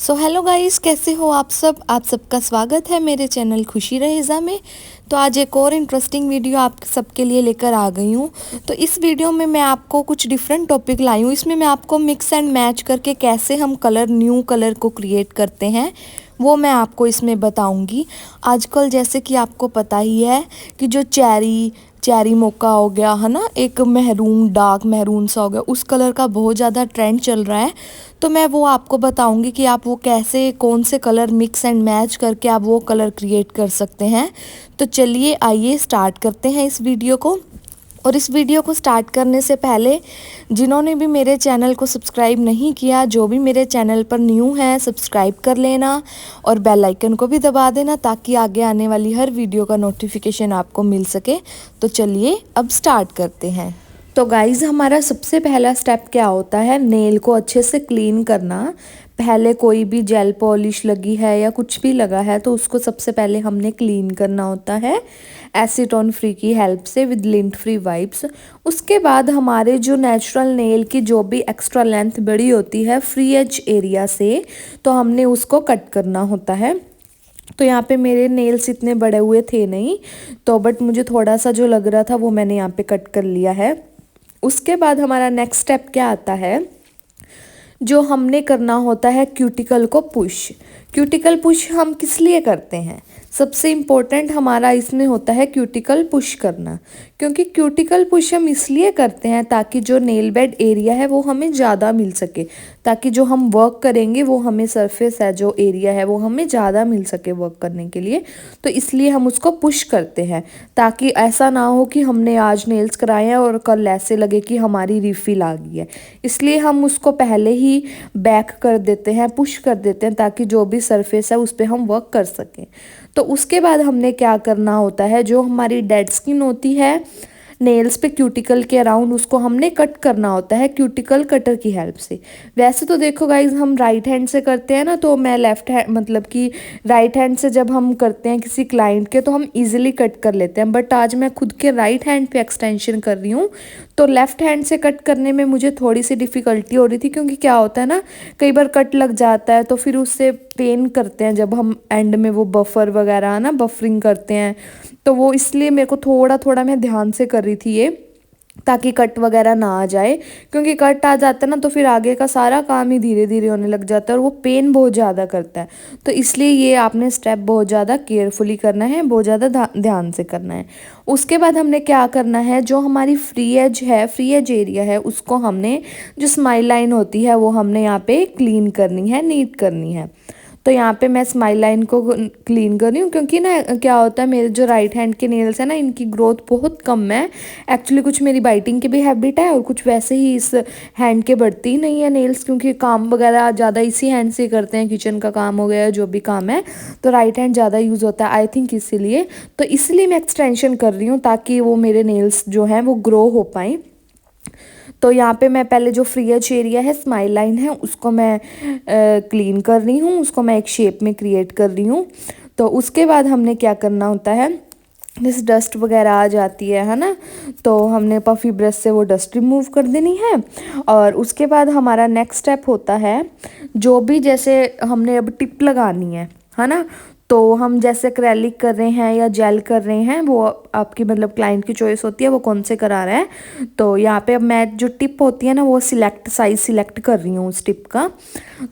So hello guys, कैसे हो आप सबका स्वागत है मेरे चैनल खुशी रहेज़ा में। तो आज एक और इंटरेस्टिंग वीडियो आप सबके लिए लेकर आ गई हूँ। तो इस वीडियो में मैं आपको कुछ डिफरेंट टॉपिक लाई हूँ। इसमें मैं आपको मिक्स एंड मैच करके कैसे हम न्यू कलर को क्रिएट करते हैं वो मैं आपको इसमें बताऊंगी। आजकल जैसे कि आपको पता ही है कि जो चेरी मोका हो गया है ना, एक महरून डार्क महरून सा हो गया, उस कलर का बहुत ज़्यादा ट्रेंड चल रहा है। तो मैं वो आपको बताऊंगी कि आप वो कैसे कौन से कलर मिक्स एंड मैच करके आप वो कलर क्रिएट कर सकते हैं। तो चलिए आइए स्टार्ट करते हैं इस वीडियो को। और इस वीडियो को स्टार्ट करने से पहले जिन्होंने भी मेरे चैनल को सब्सक्राइब नहीं किया, जो भी मेरे चैनल पर न्यू है, सब्सक्राइब कर लेना और बेल आइकन को भी दबा देना ताकि आगे आने वाली हर वीडियो का नोटिफिकेशन आपको मिल सके। तो चलिए अब स्टार्ट करते हैं। तो गाइज़, हमारा सबसे पहला स्टेप क्या होता है, नेल को अच्छे से क्लीन करना। पहले कोई भी जेल पॉलिश लगी है या कुछ भी लगा है तो उसको सबसे पहले हमने क्लीन करना होता है एसीटोन फ्री की हेल्प से विद लिंट फ्री वाइप्स। उसके बाद हमारे जो नेचुरल नेल की जो भी एक्स्ट्रा लेंथ बड़ी होती है फ्री एज एरिया से, तो हमने उसको कट करना होता है। तो यहाँ पे मेरे नेल्स इतने बड़े हुए थे नहीं, तो बट मुझे थोड़ा सा जो लग रहा था वो मैंने यहाँ पे कट कर लिया है। उसके बाद हमारा नेक्स्ट स्टेप क्या आता है, जो हमने करना होता है क्यूटिकल को पुश। क्यूटिकल पुश हम किस लिए करते हैं, सबसे इम्पोर्टेंट हमारा इसमें होता है क्यूटिकल पुश करना। क्योंकि क्यूटिकल पुश हम इसलिए करते हैं ताकि जो नेल बेड एरिया है वो हमें ज़्यादा मिल सके, ताकि जो हम वर्क करेंगे वो हमें सरफेस है जो एरिया है वो हमें ज़्यादा मिल सके वर्क करने के लिए। तो इसलिए हम उसको पुश करते हैं ताकि ऐसा ना हो कि हमने आज नेल्स कराए हैं और कल ऐसे लगे कि हमारी रिफिल आ गई है। इसलिए हम उसको पहले ही बैक कर देते हैं, पुश कर देते हैं ताकि जो भी सरफेस है उस पर हम वर्क कर सकें। तो उसके बाद हमने क्या करना होता है, जो हमारी डेड स्किन होती है नेल्स पे क्यूटिकल के अराउंड, उसको हमने कट करना होता है क्यूटिकल कटर की हेल्प से। वैसे तो देखो गाइज, हम राइट हैंड से करते हैं ना, तो मैं लेफ्ट हैंड मतलब कि राइट हैंड से जब हम करते हैं किसी क्लाइंट के तो हम इजीली कट कर लेते हैं। बट आज मैं खुद के राइट हैंड पे एक्सटेंशन कर रही हूँ, तो लेफ़्ट हैंड से कट करने में मुझे थोड़ी सी डिफ़िकल्टी हो रही थी। क्योंकि क्या होता है ना, कई बार कट लग जाता है तो फिर उससे पेन करते हैं जब हम एंड में वो बफर वगैरह ना बफरिंग करते हैं, तो वो इसलिए मेरे को थोड़ा थोड़ा मैं ध्यान से कर रही थी ये, ताकि कट वगैरह ना आ जाए। क्योंकि कट आ जाता है ना तो फिर आगे का सारा काम ही धीरे धीरे होने लग जाता है और वो पेन बहुत ज़्यादा करता है। तो इसलिए ये आपने स्टेप बहुत ज़्यादा केयरफुली करना है, बहुत ज़्यादा ध्यान से करना है। उसके बाद हमने क्या करना है, जो हमारी फ्री एज है, फ्री एज एरिया है, उसको हमने जो स्माइल लाइन होती है वो हमने यहाँ पे क्लीन करनी है, नीट करनी है। तो यहाँ पे मैं स्माइल लाइन को क्लीन कर रही हूँ। क्योंकि ना क्या होता है, मेरे जो राइट हैंड के नेल्स हैं ना, इनकी ग्रोथ बहुत कम है। एक्चुअली कुछ मेरी बाइटिंग की भी हैबिट है और कुछ वैसे ही इस हैंड के बढ़ती ही नहीं है नेल्स, क्योंकि काम वगैरह ज़्यादा इसी हैंड से करते हैं, किचन का काम हो गया जो भी काम है, तो राइट हैंड ज़्यादा यूज़ होता है आई थिंक इसीलिए। तो इसलिए मैं एक्सटेंशन कर रही हूँ ताकि वो मेरे नेल्स जो हैं वो ग्रो हो पाएँ। तो यहाँ पे मैं पहले जो फ्री एज एरिया है, स्माइल लाइन है, उसको मैं क्लीन कर रही हूँ, उसको मैं एक शेप में क्रिएट कर रही हूँ। तो उसके बाद हमने क्या करना होता है, जैसे डस्ट वगैरह आ जाती है ना, तो हमने पफ़ी ब्रश से वो डस्ट रिमूव कर देनी है। और उसके बाद हमारा नेक्स्ट स्टेप होता है, जो भी जैसे हमने अब टिप लगानी है ना, तो हम जैसे एक्रेलिक कर रहे हैं या जेल कर रहे हैं, वो आपकी मतलब क्लाइंट की चॉइस होती है वो कौन से करा रहा है। तो यहाँ पे अब मैं जो टिप होती है ना वो साइज़ सिलेक्ट कर रही हूँ उस टिप का।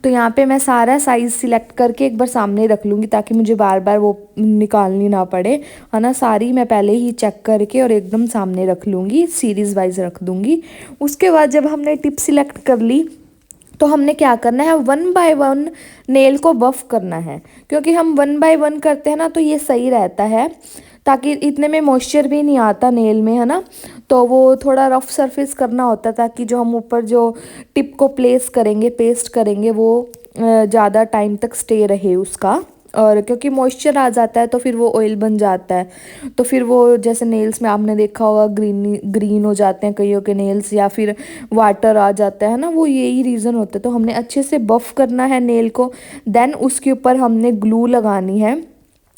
तो यहाँ पे मैं सारा साइज़ सिलेक्ट करके एक बार सामने रख लूँगी ताकि मुझे बार बार वो निकालनी ना पड़े, है ना। सारी मैं पहले ही चेक करके और एकदम सामने रख लूँगी, सीरीज़ वाइज रख दूँगी। उसके बाद जब हमने टिप सिलेक्ट कर ली तो हमने क्या करना है, 1 बाय 1 नेल को बफ़ करना है। क्योंकि हम 1 बाय 1 करते हैं ना तो ये सही रहता है, ताकि इतने में मॉइस्चर भी नहीं आता नेल में, है ना। तो वो थोड़ा रफ सरफेस करना होता है ताकि जो हम ऊपर जो टिप को प्लेस करेंगे, पेस्ट करेंगे, वो ज़्यादा टाइम तक स्टे रहे उसका। और क्योंकि मॉइस्चर आ जाता है तो फिर वो ऑयल बन जाता है, तो फिर वो जैसे नेल्स में आपने देखा होगा ग्रीन हो जाते हैं कईयों के नेल्स, या फिर वाटर आ जाता है ना, वो यही रीज़न होता है। तो हमने अच्छे से बफ़ करना है नेल को, देन उसके ऊपर हमने ग्लू लगानी है।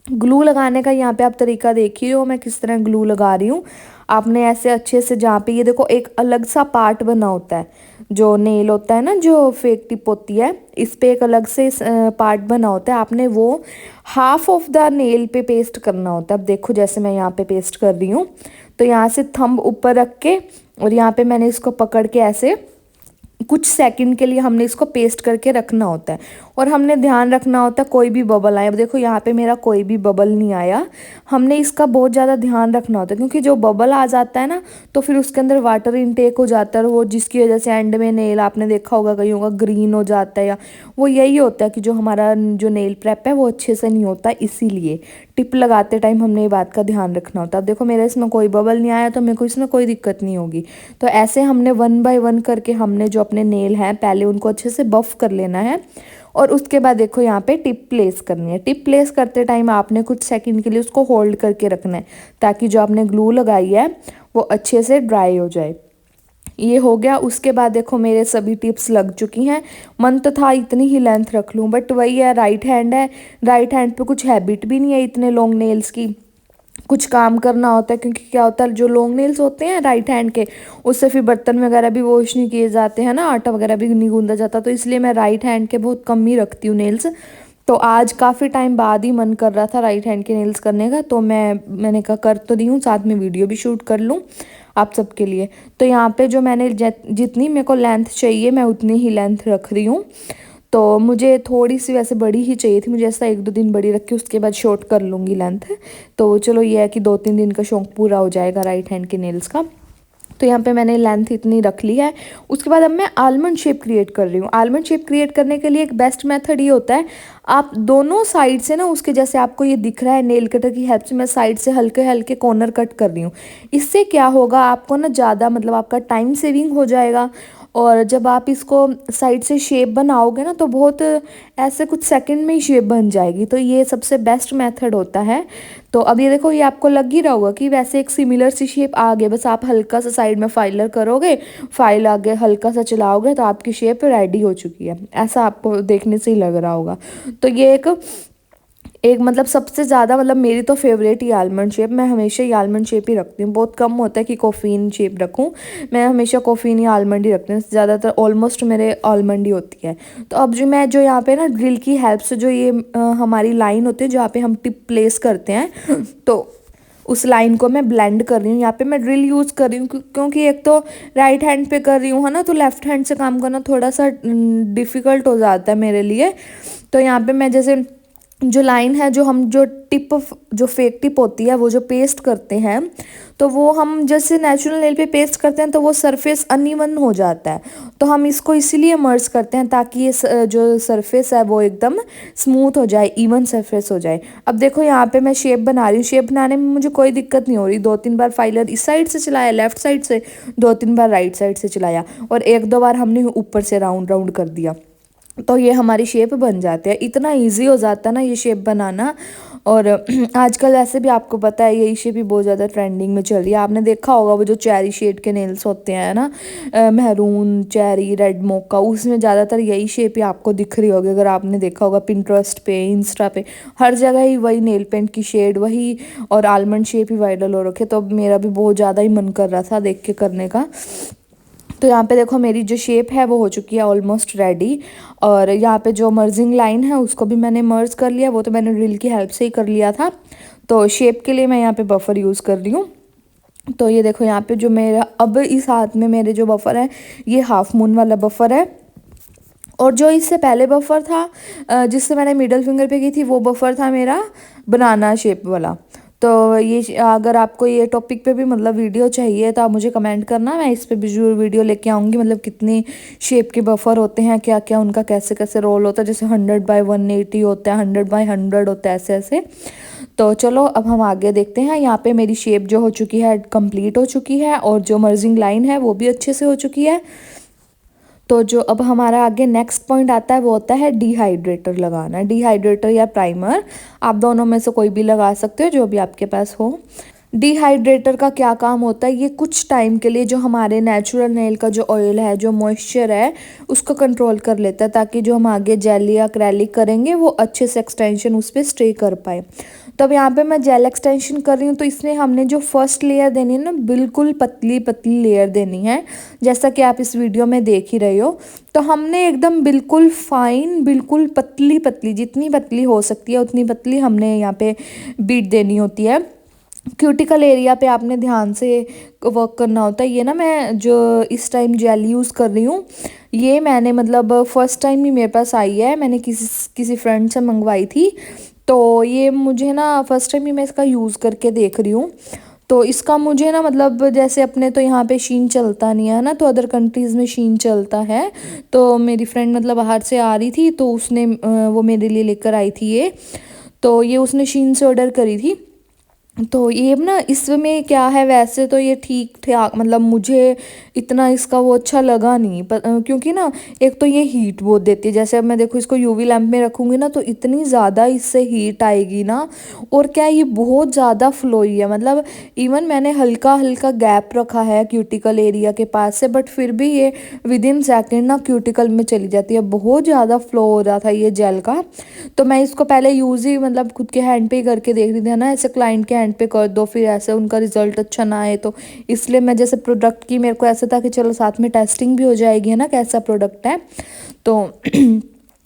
ग्लू लगाने का यहाँ पे आप तरीका देखिए हो मैं किस तरह ग्लू लगा रही हूँ। आपने ऐसे अच्छे से, जहाँ पे ये देखो एक अलग सा पार्ट बना होता है, जो नेल होता है ना, जो फेक टिप होती है, इस पे एक अलग से पार्ट बना होता है, आपने वो हाफ ऑफ द नेल पे पेस्ट करना होता है। अब देखो जैसे मैं यहाँ पे पेस्ट कर रही हूँ, तो यहाँ से थंब ऊपर रख के और यहाँ पे मैंने इसको पकड़ के ऐसे कुछ सेकंड के लिए हमने इसको पेस्ट करके रखना होता है। और हमने ध्यान रखना होता है कोई भी बबल आए। अब देखो यहाँ पे मेरा कोई भी बबल नहीं आया। हमने इसका बहुत ज़्यादा ध्यान रखना होता है, क्योंकि जो बबल आ जाता है ना, तो फिर उसके अंदर वाटर इनटेक हो जाता है, वो जिसकी वजह से एंड में नेल, आपने देखा होगा कहीं होगा, ग्रीन हो जाता है। या वो यही होता है कि जो हमारा जो नेल प्रेप है वो अच्छे से नहीं होता। इसीलिए टिप लगाते टाइम हमने ये बात का ध्यान रखना होता है। अब देखो मेरे इसमें कोई बबल नहीं आया, तो मेरे को इसमें कोई दिक्कत नहीं होगी। तो ऐसे हमने 1 बाय 1 करके हमने जो अपने नेल हैं पहले उनको अच्छे से बफ कर लेना है। और उसके बाद देखो यहाँ पे टिप प्लेस करनी है। टिप प्लेस करते टाइम आपने कुछ सेकंड के लिए उसको होल्ड करके रखना है, ताकि जो आपने ग्लू लगाई है वो अच्छे से ड्राई हो जाए। ये हो गया। उसके बाद देखो मेरे सभी टिप्स लग चुकी हैं। मन तो था इतनी ही लेंथ रख लूँ, बट वही है, राइट हैंड है, राइट हैंड पे कुछ हैबिट भी नहीं है इतने लॉन्ग नेल्स की, कुछ काम करना होता है। क्योंकि क्या होता है, जो लॉन्ग नेल्स होते हैं राइट हैंड के, उससे फिर बर्तन वगैरह भी वॉश नहीं किए जाते हैं ना, आटा वगैरह भी नहीं गूंदा जाता। तो इसलिए मैं राइट हैंड के बहुत कम ही रखती हूँ नेल्स। तो आज काफ़ी टाइम बाद ही मन कर रहा था राइट हैंड के नेल्स करने का, तो मैंने कहा कर तो दी हूँ, साथ में वीडियो भी शूट कर लूँ आप सबके लिए। तो यहाँ पे जो मैंने जितनी मेरे को लेंथ चाहिए मैं उतनी ही लेंथ रख रही हूँ। तो मुझे थोड़ी सी वैसे बड़ी ही चाहिए थी, मुझे ऐसा 1-2 दिन बड़ी रख के उसके बाद शॉर्ट कर लूँगी लेंथ। तो चलो ये है कि 2-3 दिन का शौक पूरा हो जाएगा राइट हैंड के नेल्स का। तो यहाँ पे मैंने लेंथ इतनी रख ली है। उसके बाद अब मैं आलमंड शेप क्रिएट कर रही हूँ। आलमंड शेप क्रिएट करने के लिए एक बेस्ट मेथड ये होता है, आप दोनों साइड से ना उसके, जैसे आपको ये दिख रहा है नेल कटर की हेल्प से मैं साइड से हल्के हल्के कॉर्नर कट कर रही हूँ। इससे क्या होगा, आपको ना ज़्यादा मतलब आपका टाइम सेविंग हो जाएगा। और जब आप इसको साइड से शेप बनाओगे ना, तो बहुत ऐसे कुछ सेकंड में ही शेप बन जाएगी। तो ये सबसे बेस्ट मेथड होता है। तो अब ये देखो, ये आपको लग ही रहा होगा कि वैसे एक सिमिलर सी शेप आ गई। बस आप हल्का सा साइड में फाइलर करोगे, फाइल आगे हल्का सा चलाओगे, तो आपकी शेप रेडी हो चुकी है। ऐसा आपको देखने से ही लग रहा होगा। तो ये एक मतलब सबसे ज़्यादा, मतलब मेरी तो फेवरेट ही आलमंड शेप। मैं हमेशा ही आलमंड शेप ही रखती हूँ। बहुत कम होता है कि कॉफ़ीन शेप रखूँ, मैं हमेशा कॉफ़ीन या आलमंड ही रखती हूँ। ज़्यादातर ऑलमोस्ट मेरे आलमंड ही होती है। तो अब जो यहाँ पे ना ड्रिल की हेल्प से जो ये हमारी लाइन होती है जहाँ पे हम टिप प्लेस करते हैं, तो उस लाइन को मैं ब्लेंड कर रही हूँ। यहाँ पे मैं ड्रिल यूज़ कर रही हूँ, क्योंकि एक तो राइट हैंड पे कर रही हूँ है ना, तो लेफ़्ट हैंड से काम करना थोड़ा सा डिफ़िकल्ट हो जाता है मेरे लिए। तो यहाँ पे मैं जैसे जो लाइन है, जो हम जो जो फेक टिप होती है वो जो पेस्ट करते हैं, तो वो हम जैसे नेचुरल नेल पे पेस्ट करते हैं तो वो सरफेस अनइवन हो जाता है। तो हम इसको इसीलिए मर्ज करते हैं, ताकि ये जो सरफेस है वो एकदम स्मूथ हो जाए, इवन सरफेस हो जाए। अब देखो यहाँ पे मैं शेप बना रही हूँ। शेप बनाने में मुझे कोई दिक्कत नहीं हो रही। 2-3 बार फाइलर इस साइड से चलाया लेफ्ट साइड से, 2-3 बार राइट साइड से चलाया, और 1-2 बार हमने ऊपर से राउंड राउंड कर दिया, तो ये हमारी शेप बन जाती है। इतना इजी हो जाता है ना ये शेप बनाना। और आजकल ऐसे भी आपको पता है यही शेप भी बहुत ज़्यादा ट्रेंडिंग में चल रही है। आपने देखा होगा वो जो चेरी शेड के नेल्स होते हैं ना, महरून, चेरी, रेड मोका, उसमें ज़्यादातर यही शेप ही आपको दिख रही होगी। अगर आपने देखा होगा पिंटरेस्ट पे, इंस्टा पे, हर जगह ही वही नेल पेंट की शेड वही और आलमंड शेप ही वायरल हो रखे। तो अब मेरा भी बहुत ज़्यादा ही मन कर रहा था देख के करने का। तो यहाँ पे देखो मेरी जो शेप है वो हो चुकी है ऑलमोस्ट रेडी। और यहाँ पे जो मर्जिंग लाइन है उसको भी मैंने मर्ज कर लिया, वो तो मैंने ड्रिल की हेल्प से ही कर लिया था। तो शेप के लिए मैं यहाँ पे बफर यूज़ कर रही हूँ। तो ये देखो यहाँ पे जो मेरा अब इस हाथ में मेरे जो बफर है, ये हाफ मून वाला बफर है। और जो इससे पहले बफर था जिससे मैंने मिडल फिंगर पे की थी, वो बफर था मेरा बनाना शेप वाला। तो ये अगर आपको ये टॉपिक पे भी मतलब वीडियो चाहिए तो आप मुझे कमेंट करना, मैं इस पे भी जरूर वीडियो लेके आऊँगी। मतलब कितनी शेप के बफर होते हैं, क्या क्या उनका कैसे कैसे रोल होता है। जैसे 100/180 होता है, 100/100 होता है, ऐसे ऐसे। तो चलो अब हम आगे देखते हैं। यहाँ पे मेरी शेप जो हो चुकी है कंप्लीट हो चुकी है, और जो मर्जिंग लाइन है वो भी अच्छे से हो चुकी है। तो जो अब हमारा आगे नेक्स्ट पॉइंट आता है वो होता है डिहाइड्रेटर लगाना। डिहाइड्रेटर या प्राइमर, आप दोनों में से कोई भी लगा सकते हो, जो भी आपके पास हो। डिहाइड्रेटर का क्या काम होता है, ये कुछ टाइम के लिए जो हमारे नेचुरल नेल का जो ऑयल है, जो मॉइस्चर है, उसको कंट्रोल कर लेता है, ताकि जो हम आगे जेली या एक्रेलिक करेंगे वो अच्छे से एक्सटेंशन उस पर स्टे कर पाए। तो अब यहाँ पे मैं जेल एक्सटेंशन कर रही हूँ। तो इसमें हमने जो फर्स्ट लेयर देनी है ना, बिल्कुल पतली पतली लेयर देनी है, जैसा कि आप इस वीडियो में देख ही रहे हो। तो हमने एकदम बिल्कुल फाइन, बिल्कुल पतली पतली, जितनी पतली हो सकती है उतनी पतली हमने यहाँ पे बीट देनी होती है। क्यूटिकल एरिया पे आपने ध्यान से वर्क करना होता है। ये ना मैं जो इस टाइम जेल यूज़ कर रही हूँ, ये मैंने मतलब फ़र्स्ट टाइम ही मेरे पास आई है, मैंने किसी फ्रेंड से मंगवाई थी। तो ये मुझे ना फ़र्स्ट टाइम ही मैं इसका यूज़ करके देख रही हूँ। तो इसका मुझे ना मतलब जैसे अपने तो यहाँ पे शीन चलता नहीं है ना, तो अदर कंट्रीज़ में शीन चलता है। तो मेरी फ्रेंड मतलब बाहर से आ रही थी, तो उसने वो मेरे लिए लेकर आई थी ये। तो ये उसने शीन से ऑर्डर करी थी। तो ये ना इसमें क्या है, वैसे तो ये ठीक ठाक, मतलब मुझे इतना इसका वो अच्छा लगा नहीं क्योंकि ना एक तो ये हीट बहुत देती है। जैसे अब मैं देखो इसको यूवी लैंप में रखूँगी ना, तो इतनी ज़्यादा इससे हीट आएगी ना। और क्या ये बहुत ज़्यादा फ्लोई है, मतलब इवन मैंने हल्का हल्का गैप रखा है क्यूटिकल एरिया के पास से, बट फिर भी ये विद इन सेकेंड ना क्यूटिकल में चली जाती है। बहुत ज़्यादा फ्लो हो रहा था ये जेल का। तो मैं इसको पहले यूज़ ही मतलब खुद के हैंड पे ही करके देख रही थी ना, ऐसे क्लाइंट के हैंड पे कर दो फिर ऐसे उनका रिजल्ट अच्छा ना आए। तो इसलिए मैं जैसे प्रोडक्ट की मेरे को ऐसा था कि चलो साथ में टेस्टिंग भी हो जाएगी, है ना, कैसा प्रोडक्ट है। तो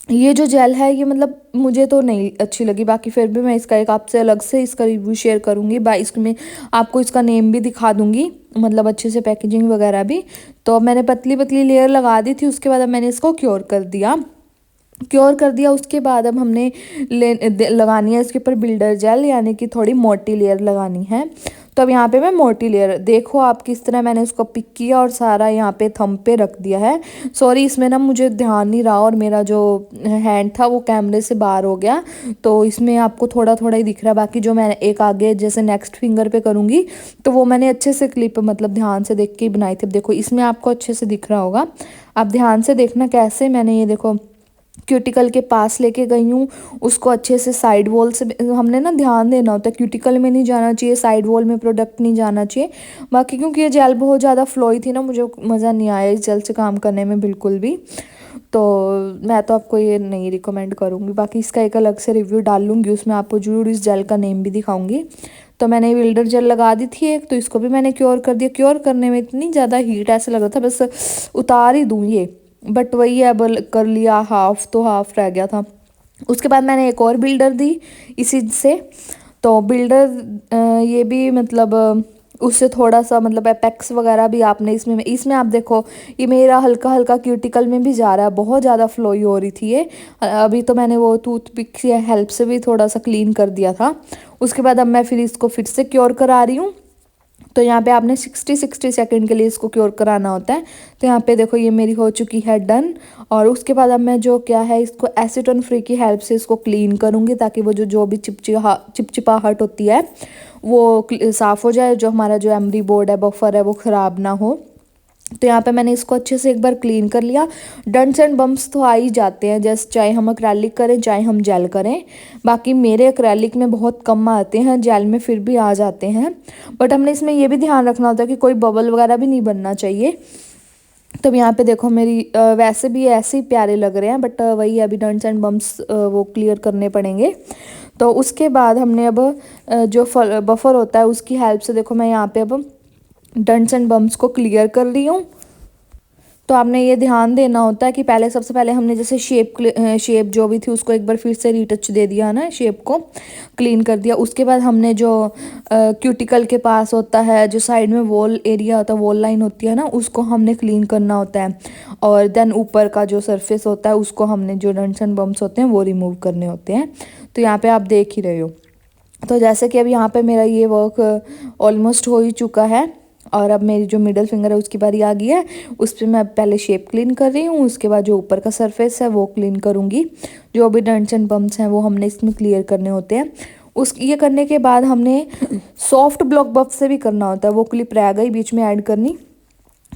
ये जो जेल है ये मतलब मुझे तो नहीं अच्छी लगी, बाकी फिर भी मैं इसका एक आपसे अलग से इसका रिव्यू शेयर करूँगी। इसमें आपको इसका नेम भी दिखा दूँगी, मतलब अच्छे से पैकेजिंग वगैरह भी। तो मैंने पतली पतली लेयर लगा दी थी, उसके बाद अब मैंने इसको क्योर कर दिया। उसके बाद अब हमने लगानी है इसके ऊपर बिल्डर जेल, यानी कि थोड़ी मोटी लेयर लगानी है। तो अब यहाँ पे मैं मोटी लेयर, देखो आप किस तरह मैंने उसको पिक किया और सारा यहाँ पे थंब पे रख दिया है। सॉरी इसमें ना मुझे ध्यान नहीं रहा और मेरा जो हैंड था वो कैमरे से बाहर हो गया, तो इसमें आपको थोड़ा थोड़ा ही दिख रहा है। बाकी जो मैं एक आगे जैसे नेक्स्ट फिंगर पे करूँगी, तो वो मैंने अच्छे से क्लिप मतलब ध्यान से देख के ही बनाई थी। देखो इसमें आपको अच्छे से दिख रहा होगा, आप ध्यान से देखना कैसे मैंने ये देखो क्यूटिकल के पास लेके गई हूँ। उसको अच्छे से साइड वॉल से हमने ना ध्यान देना होता है, क्यूटिकल में नहीं जाना चाहिए, साइड वॉल में प्रोडक्ट नहीं जाना चाहिए। बाकी क्योंकि ये जेल बहुत ज़्यादा फ्लोई थी ना, मुझे मज़ा नहीं आया इस जेल से काम करने में बिल्कुल भी। तो मैं तो आपको ये नहीं रिकमेंड करूँगी। बाकी इसका एक अलग से रिव्यू डाल लूँगी, उसमें आपको जरूर इस जेल का नेम भी दिखाऊँगी। तो मैंने बिल्डर जेल लगा दी थी एक, तो इसको भी मैंने क्योर कर दिया। क्योर करने में इतनी ज़्यादा हीट ऐसा लग रहा था बस उतार ही दूँ ये, बट वही है, अब कर लिया, हाफ तो हाफ रह गया था। उसके बाद मैंने एक और बिल्डर दी इसी से। तो बिल्डर ये भी मतलब उससे थोड़ा सा मतलब एपेक्स वगैरह भी आपने इसमें आप देखो ये मेरा हल्का हल्का क्यूटिकल में भी जा रहा है, बहुत ज़्यादा फ्लोई हो रही थी ये। अभी तो मैंने वो टूथपिक की हेल्प से भी थोड़ा सा क्लीन कर दिया था। उसके बाद अब मैं फिर इसको फिर से क्योर करा रही हूँ। तो यहाँ पे आपने 60 सेकंड के लिए इसको क्योर कराना होता है। तो यहाँ पे देखो ये मेरी हो चुकी है डन। और उसके बाद अब मैं जो क्या है इसको एसीटोन फ्री की हेल्प से इसको क्लीन करूँगी, ताकि वो जो भी चिपचिपाहट होती है वो साफ़ हो जाए, जो हमारा जो एमडी बोर्ड है, बफर है, वो ख़राब ना हो। तो यहाँ पे मैंने इसको अच्छे से एक बार क्लीन कर लिया। डंट्स एंड बम्प्स तो आ ही जाते हैं, जैसे चाहे हम एक्रेलिक करें चाहे हम जेल करें। बाकी मेरे एक्रेलिक में बहुत कम आते हैं, जेल में फिर भी आ जाते हैं। बट हमने इसमें ये भी ध्यान रखना होता है कि कोई बबल वगैरह भी नहीं बनना चाहिए। तब यहाँ पे देखो मेरी वैसे भी ऐसे ही प्यारे लग रहे हैं, बट वही अभी डंट्स एंड बम्प्स वो क्लियर करने पड़ेंगे। तो उसके बाद हमने अब जो बफर होता है उसकी हेल्प से देखो मैं यहाँ पे अब डंट्स एंड बम्प्स को क्लियर कर रही हूँ। तो आपने ये ध्यान देना होता है कि पहले सबसे पहले हमने जैसे शेप जो भी थी उसको एक बार फिर से रीटच दे दिया ना, शेप को क्लीन कर दिया। उसके बाद हमने जो क्यूटिकल के पास होता है, जो साइड में वॉल एरिया होता है, वॉल लाइन होती है ना, उसको हमने क्लीन करना होता है। और देन ऊपर का जो सरफेस होता है उसको हमने जो डंट्स एंड बम्प्स होते हैं वो रिमूव करने होते हैं। तो यहाँ पर आप देख ही रहे हो। तो जैसे कि अब यहाँ पे मेरा ये वर्क ऑलमोस्ट हो ही चुका है, और अब मेरी जो मिडल फिंगर है उसकी बारी आ गई है। उस पर मैं पहले शेप क्लीन कर रही हूँ, उसके बाद जो ऊपर का सरफेस है वो क्लीन करूँगी। जो भी डंट्स एंड बम्प्स हैं वो हमने इसमें क्लियर करने होते हैं। ये करने के बाद हमने सॉफ्ट ब्लॉक बफ से भी करना होता है, वो क्लिप रह गई बीच में ऐड करनी।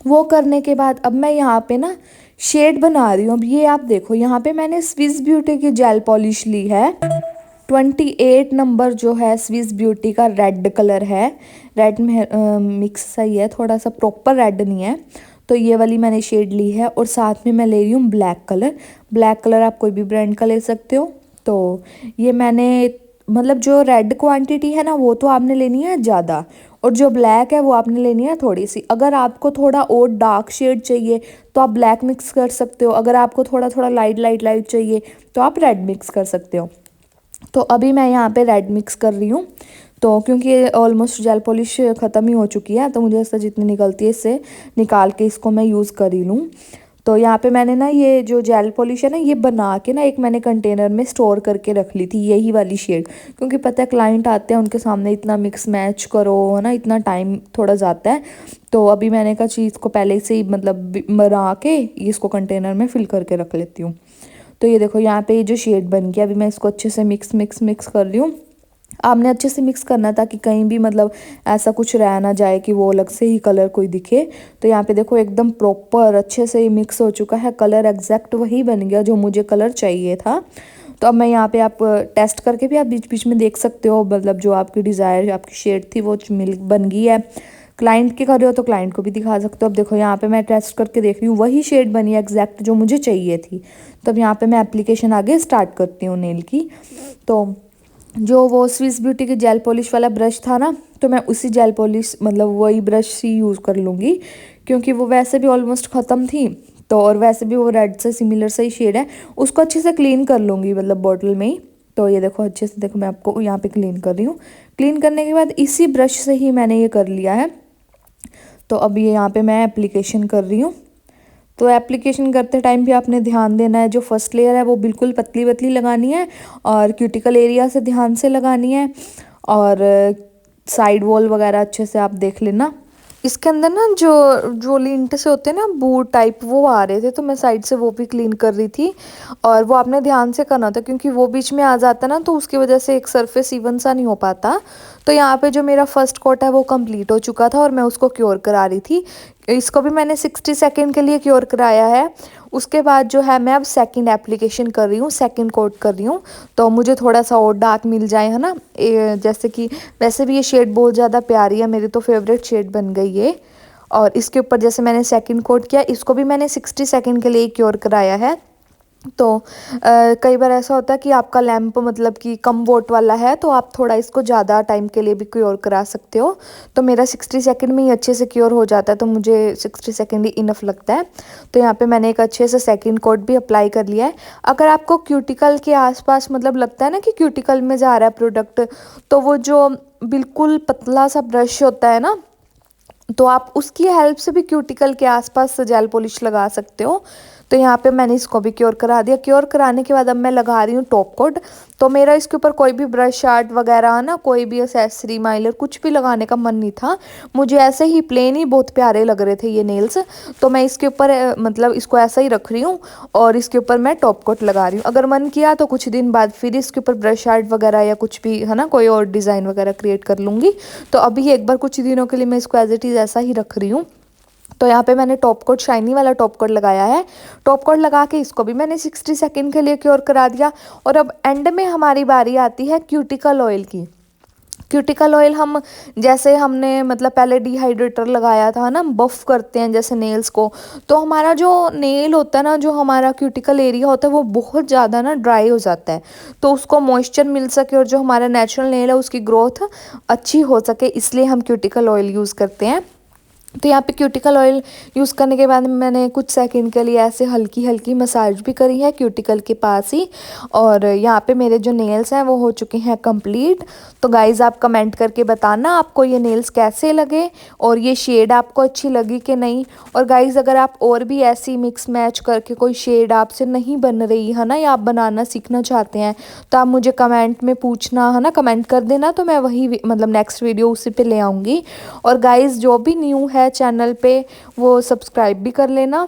वो करने के बाद अब मैं यहाँ पे ना शेड बना रही हूँ। अब ये आप देखो यहाँ पे मैंने स्विस ब्यूटी की जेल पॉलिश ली है। 28 नंबर जो है स्विस ब्यूटी का रेड कलर है, रेड में मिक्स सही है, थोड़ा सा प्रॉपर रेड नहीं है। तो ये वाली मैंने शेड ली है, और साथ में मैं ले रही हूँ ब्लैक कलर। ब्लैक कलर आप कोई भी ब्रांड का ले सकते हो। तो ये मैंने मतलब जो रेड क्वांटिटी है ना वो तो आपने लेनी है ज़्यादा, और जो ब्लैक है वो आपने लेनी है थोड़ी सी। अगर आपको थोड़ा और डार्क शेड चाहिए तो आप ब्लैक मिक्स कर सकते हो, अगर आपको थोड़ा थोड़ा लाइट लाइट लाइट चाहिए तो आप रेड मिक्स कर सकते हो। तो अभी मैं यहाँ पे रेड मिक्स कर रही हूँ। तो क्योंकि ऑलमोस्ट जेल पॉलिश ख़त्म ही हो चुकी है, तो मुझे ऐसा जितनी निकलती है इससे निकाल के इसको मैं यूज़ कर ही लूँ। तो यहाँ पे मैंने ना ये जो जेल पॉलिश है ना ये बना के ना एक मैंने कंटेनर में स्टोर करके रख ली थी, यही वाली शेड, क्योंकि पता है क्लाइंट आते हैं उनके सामने इतना मिक्स मैच करो है ना, इतना टाइम थोड़ा जाता है। तो अभी मैंने कहा चीज़ को पहले से ही मतलब बना के इसको कंटेनर में फिल करके रख लेती हूँ। तो ये देखो यहाँ पे ये जो शेड बन गया, अभी मैं इसको अच्छे से मिक्स मिक्स मिक्स कर रही हूँ। आपने अच्छे से मिक्स करना ताकि कहीं भी मतलब ऐसा कुछ रह ना जाए कि वो अलग से ही कलर कोई दिखे। तो यहाँ पे देखो एकदम प्रॉपर अच्छे से मिक्स हो चुका है, कलर एग्जैक्ट वही बन गया जो मुझे कलर चाहिए था। तो अब मैं यहाँ पे आप टेस्ट करके भी आप बीच बीच में देख सकते हो, मतलब जो आपकी डिज़ायर आपकी शेड थी वो मिल बन गई है। क्लाइंट के कर रहे हो तो क्लाइंट को भी दिखा सकते हो। अब देखो यहाँ पे मैं टेस्ट करके देख रही हूँ, वही शेड बनी है एग्जैक्ट जो मुझे चाहिए थी। तो अब यहाँ पे मैं एप्लीकेशन आगे स्टार्ट करती हूँ नेल की। तो जो वो स्विस ब्यूटी के जेल पॉलिश वाला ब्रश था ना, तो मैं उसी जेल पॉलिश मतलब वही ब्रश ही यूज़ कर लूँगी, क्योंकि वो वैसे भी ऑलमोस्ट ख़त्म थी। तो और वैसे भी वो रेड से सिमिलर से ही शेड है, उसको अच्छे से क्लीन कर लूँगी मतलब बॉटल में ही। तो ये देखो अच्छे से, देखो मैं आपको यहाँ पे क्लीन कर रही हूँ। क्लीन करने के बाद इसी ब्रश से ही मैंने ये कर लिया है। तो अब ये यहाँ पे मैं एप्लीकेशन कर रही हूँ। तो एप्लीकेशन करते टाइम भी आपने ध्यान देना है, जो फर्स्ट लेयर है वो बिल्कुल पतली पतली लगानी है, और क्यूटिकल एरिया से ध्यान से लगानी है, और साइड वॉल वगैरह अच्छे से आप देख लेना। इसके अंदर ना जो जो लिंट से होते हैं ना बूट टाइप वो आ रहे थे, तो मैं साइड से वो भी क्लीन कर रही थी। और वो आपने ध्यान से करना था, क्योंकि वो बीच में आ जाता ना तो उसकी वजह से एक सरफेस इवन सा नहीं हो पाता। तो यहाँ पे जो मेरा फर्स्ट कोट है वो कंप्लीट हो चुका था और मैं उसको क्योर करा रही थी। इसको भी मैंने 60 सेकेंड के लिए क्योर कराया है। उसके बाद जो है मैं अब सेकंड एप्लीकेशन कर रही हूँ, सेकंड कोट कर रही हूँ। तो मुझे थोड़ा सा और डार्क मिल जाए है ना, जैसे कि वैसे भी ये शेड बहुत ज़्यादा प्यारी है, मेरी तो फेवरेट शेड बन गई है। और इसके ऊपर जैसे मैंने सेकंड कोट किया, इसको भी मैंने 60 सेकंड के लिए क्योर कराया है। तो कई बार ऐसा होता है कि आपका लैंप मतलब कि कम वोट वाला है, तो आप थोड़ा इसको ज़्यादा टाइम के लिए भी क्योर करा सकते हो। तो मेरा 60 सेकंड में ही अच्छे से क्योर हो जाता है, तो मुझे 60 सेकंड ही इनफ लगता है। तो यहाँ पे मैंने एक अच्छे से सेकंड कोट भी अप्लाई कर लिया है। अगर आपको क्यूटिकल के आसपास मतलब लगता है ना कि क्यूटिकल में जा रहा है प्रोडक्ट, तो वो जो बिल्कुल पतला सा ब्रश होता है ना, तो आप उसकी हेल्प से भी क्यूटिकल के आसपास जेल पॉलिश लगा सकते हो। तो यहाँ पे मैंने इसको भी क्योर करा दिया। क्योर कराने के बाद अब मैं लगा रही हूँ टॉप कोट। तो मेरा इसके ऊपर कोई भी ब्रश आर्ट वगैरह ना, कोई भी एक्सेसरी माइलर कुछ भी लगाने का मन नहीं था, मुझे ऐसे ही प्लेन ही बहुत प्यारे लग रहे थे ये नेल्स। तो मैं इसके ऊपर मतलब इसको ऐसा ही रख रही हूँ और इसके ऊपर मैं टॉप कोट लगा रही हूँ। अगर मन किया तो कुछ दिन बाद फिर इसके ऊपर ब्रश आर्ट वगैरह या कुछ भी है ना, कोई और डिज़ाइन वगैरह क्रिएट कर लूँगी। तो अभी एक बार कुछ दिनों के लिए मैं इसको एज इट इज़ ऐसा ही रख रही हूँ। तो यहाँ पे मैंने टॉप कोट शाइनी वाला टॉप कोट लगाया है। टॉप कोट लगा के इसको भी मैंने 60 सेकंड के लिए क्योर करा दिया। और अब एंड में हमारी बारी आती है क्यूटिकल ऑयल की। क्यूटिकल ऑयल हम जैसे हमने मतलब पहले डिहाइड्रेटर लगाया था ना, बफ करते हैं जैसे नेल्स को, तो हमारा जो नेल होता है ना, जो हमारा क्यूटिकल एरिया होता है वो बहुत ज़्यादा ना ड्राई हो जाता है। तो उसको मॉइस्चर मिल सके और जो हमारा नेचुरल नेल है उसकी ग्रोथ अच्छी हो सके, इसलिए हम क्यूटिकल ऑयल यूज़ करते हैं। तो यहाँ पे क्यूटिकल ऑयल यूज़ करने के बाद मैंने कुछ सेकंड के लिए ऐसे हल्की हल्की मसाज भी करी है क्यूटिकल के पास ही। और यहाँ पे मेरे जो नेल्स हैं वो हो चुके हैं कंप्लीट। तो गाइज़ आप कमेंट करके बताना आपको ये नेल्स कैसे लगे और ये शेड आपको अच्छी लगी कि नहीं। और गाइज़ अगर आप और भी ऐसी मिक्स मैच करके कोई शेड आपसे नहीं बन रही है ना, या आप बनाना सीखना चाहते हैं, तो आप मुझे कमेंट में पूछना है ना, कमेंट कर देना, तो मैं वही मतलब नेक्स्ट वीडियो उसी पे ले आऊँगी। और गाइज़ जो भी न्यू है चैनल पे वो सब्सक्राइब भी कर लेना,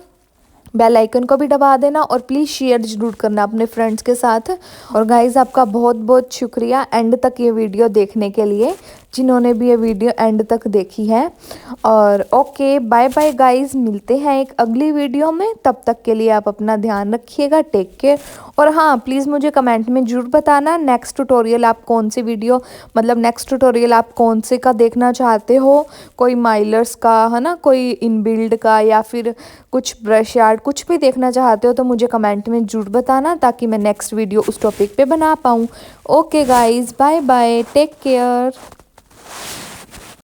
बेल आइकन को भी दबा देना, और प्लीज़ शेयर ज़रूर करना अपने फ्रेंड्स के साथ। और गाइज़ आपका बहुत बहुत शुक्रिया एंड तक ये वीडियो देखने के लिए, जिन्होंने भी ये वीडियो एंड तक देखी है। और ओके बाय बाय गाइज़, मिलते हैं एक अगली वीडियो में। तब तक के लिए आप अपना ध्यान रखिएगा, टेक केयर। और हाँ प्लीज़ मुझे कमेंट में ज़रूर बताना नेक्स्ट ट्यूटोरियल आप कौन सी वीडियो मतलब नेक्स्ट ट्यूटोरियल आप कौन से का देखना चाहते हो, कोई माइलर्स का है ना, कोई इनबिल्ड का, या फिर कुछ ब्रश आर्ट कुछ भी देखना चाहते हो तो मुझे कमेंट में ज़रूर बताना, ताकि मैं नेक्स्ट वीडियो उस टॉपिक पे बना पाऊँ। Okay guys, bye bye, take care.